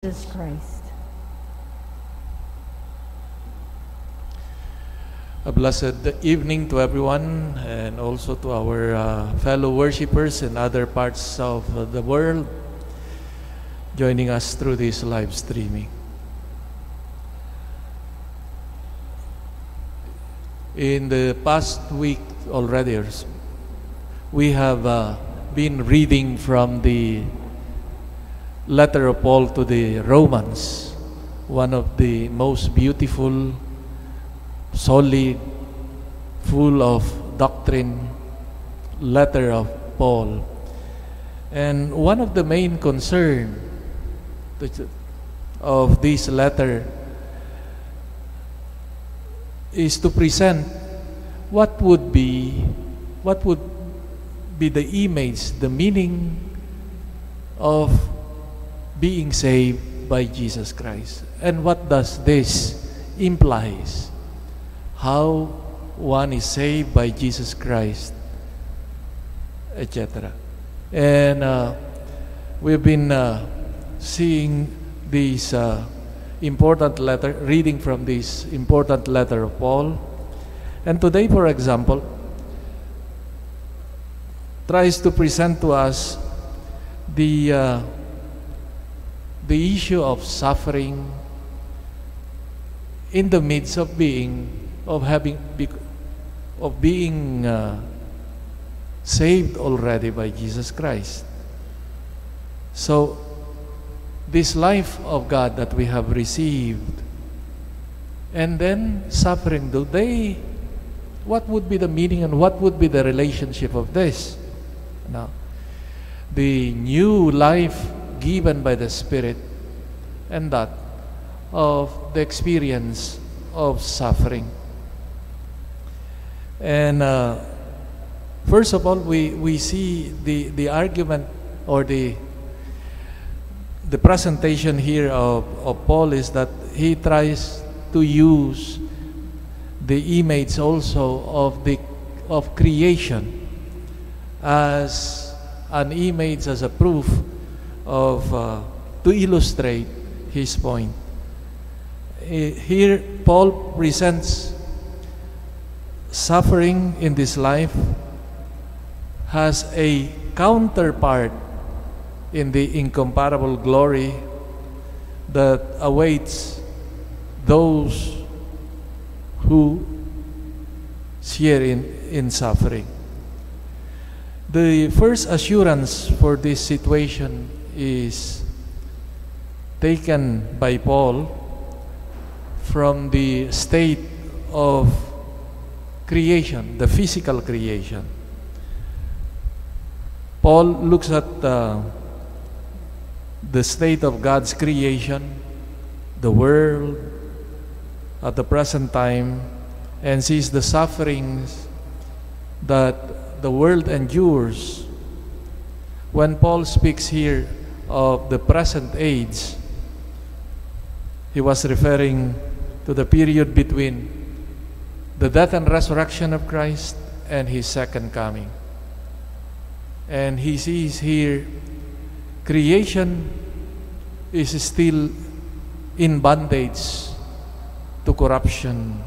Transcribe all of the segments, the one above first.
Jesus Christ. A blessed evening to everyone, and also to our fellow worshipers in other parts of the world joining us through this live streaming. In the past week already, we have been reading from the letter of Paul to the Romans, one of the most beautiful, solid, full of doctrine letter of Paul. And one of the main concern of this letter is to present what would be the image, the meaning of being saved by Jesus Christ. And what does this implies? How one is saved by Jesus Christ, etc. And we've been seeing this important letter, reading from this important letter of Paul. And today, for example, tries to present to us the issue of suffering in the midst of being saved already by Jesus Christ. So this life of God that we have received, and then suffering, what would be the meaning and what would be the relationship of this? Now, the new life given by the Spirit, and that of the experience of suffering. And first of all, we see the argument or the presentation here of Paul is that he tries to use the image also of creation as an image, as a proof of to illustrate his point. Here Paul presents suffering in this life has a counterpart in the incomparable glory that awaits those who share in suffering. The first assurance for this situation is taken by Paul from the state of creation, the physical creation. Paul looks at the state of God's creation, the world at the present time, and sees the sufferings that the world endures. When Paul speaks here of the present age, he was referring to the period between the death and resurrection of Christ and his second coming. And he sees here creation is still in bondage to corruption,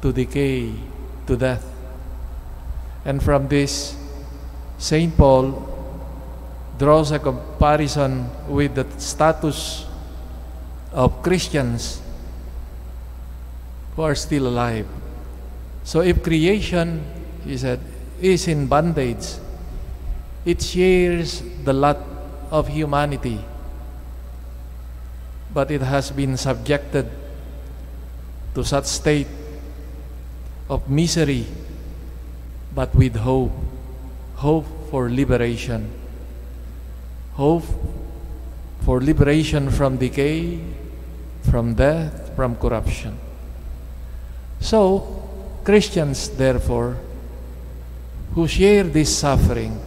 to decay, to death. And from this, St. Paul draws a comparison with the status of Christians who are still alive. So if creation, he said, is in bondage, it shares the lot of humanity, but it has been subjected to such state of misery, but with hope for liberation, hope for liberation from decay, from death, from corruption. So Christians, therefore, who share this suffering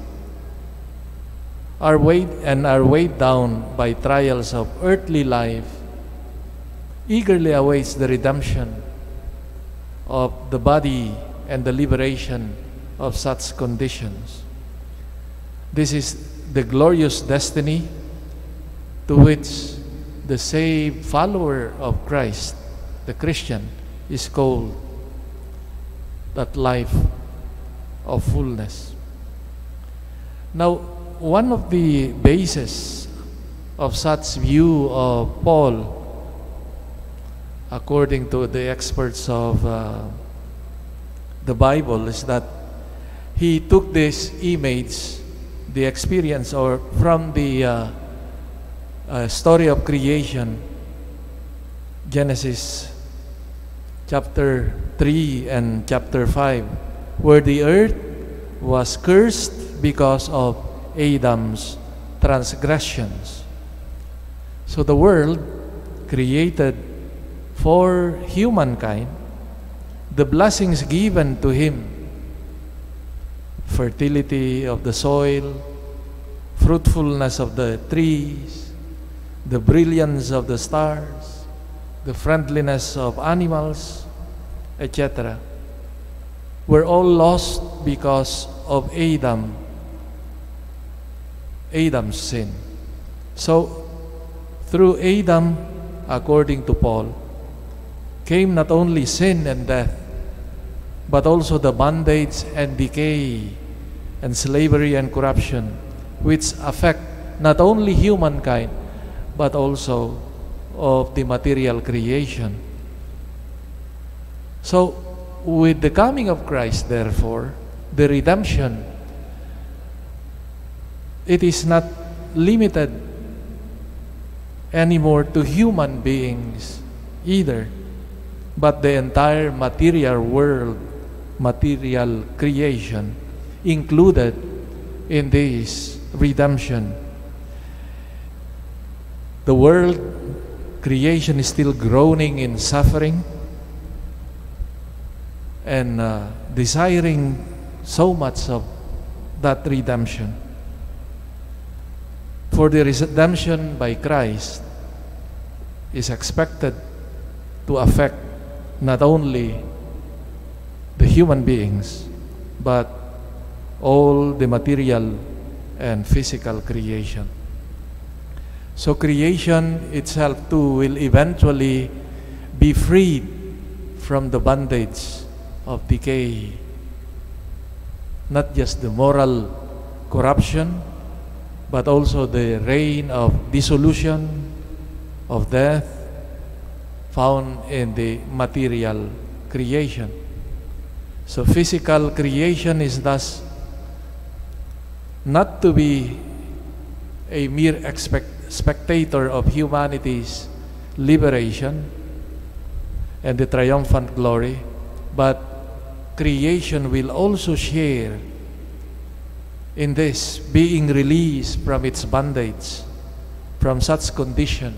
are weighed down by trials of earthly life, eagerly awaits the redemption of the body and the liberation of such conditions. This is the glorious destiny to which the saved follower of Christ, the Christian, is called that life of fullness. Now, one of the bases of such view of Paul, according to the experts of the Bible, is that he took this image, the experience, or from the story of creation, Genesis chapter 3 and chapter 5, where the earth was cursed because of Adam's transgressions. So the world created for humankind, the blessings given to him, fertility of the soil, fruitfulness of the trees, the brilliance of the stars, the friendliness of animals, etc., were all lost because of Adam's sin. So, through Adam, according to Paul, came not only sin and death, but also the bondage and decay and slavery and corruption, which affect not only humankind, but also of the material creation. So, with the coming of Christ, therefore, the redemption, it is not limited anymore to human beings either, but the entire material world, material creation included in this redemption. The world creation is still groaning in suffering and desiring so much of that redemption. For the redemption by Christ is expected to affect not only the human beings, but all the material and physical creation. So creation itself too will eventually be freed from the bondage of decay. Not just the moral corruption, but also the reign of dissolution, of death, found in the material creation. So physical creation is thus not to be a mere spectator of humanity's liberation and the triumphant glory, but creation will also share in this, being released from its bondage, from such condition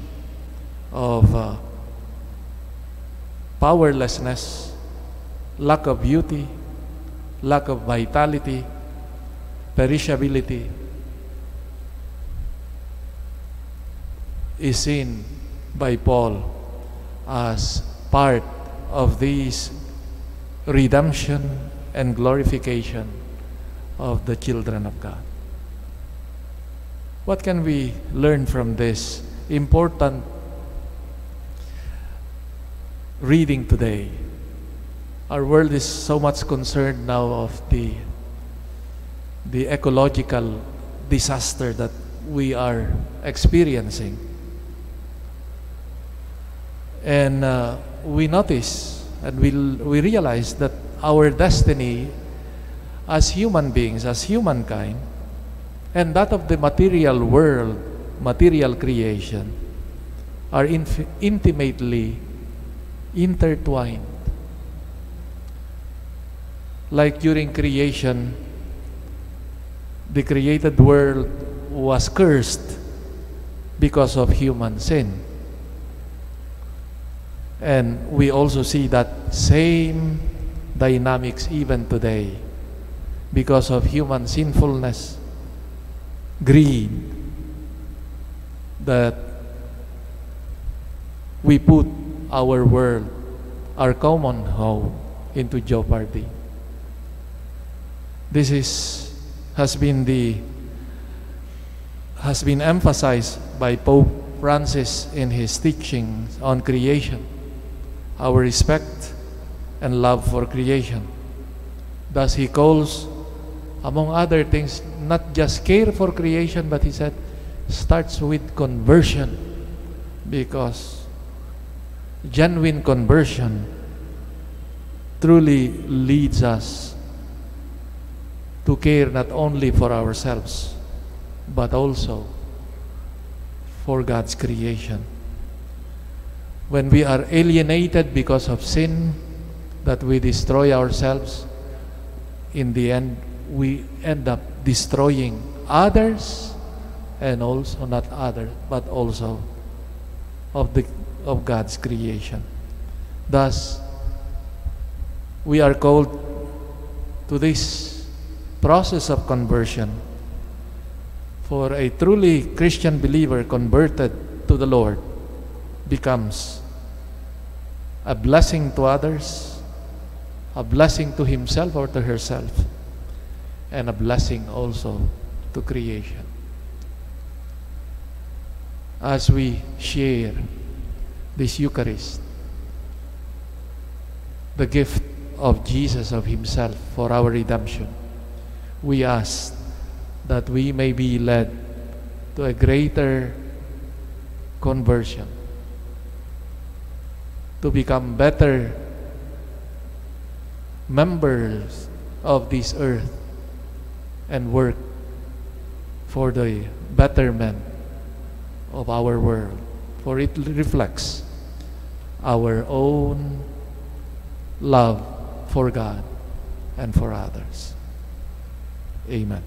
of powerlessness, lack of beauty, lack of vitality, perishability, is seen by Paul as part of this redemption and glorification of the children of God. What can we learn from this important reading today? Our world is so much concerned now of the ecological disaster that we are experiencing. And we notice and we realize that our destiny as human beings, as humankind, and that of the material world, material creation, are intimately intertwined. Like during creation, the created world was cursed because of human sin. And we also see that same dynamics even today because of human sinfulness, greed, that we put our world, our common home, into jeopardy. This has been emphasized by Pope Francis in his teachings on creation, our respect and love for creation. Thus he calls, among other things, not just care for creation, but he said, starts with conversion, because genuine conversion truly leads us to care not only for ourselves, but also for God's creation. When we are alienated because of sin, that we destroy ourselves, in the end, we end up destroying others, and also not others, but also of God's creation. Thus, we are called to this process of conversion. For a truly Christian believer converted to the Lord becomes a blessing to others, a blessing to himself or to herself, and a blessing also to creation. As we share this Eucharist, the gift of Jesus, of himself for our redemption, we ask that we may be led to a greater conversion, to become better members of this earth and work for the betterment of our world, for it reflects our own love for God and for others. Amen.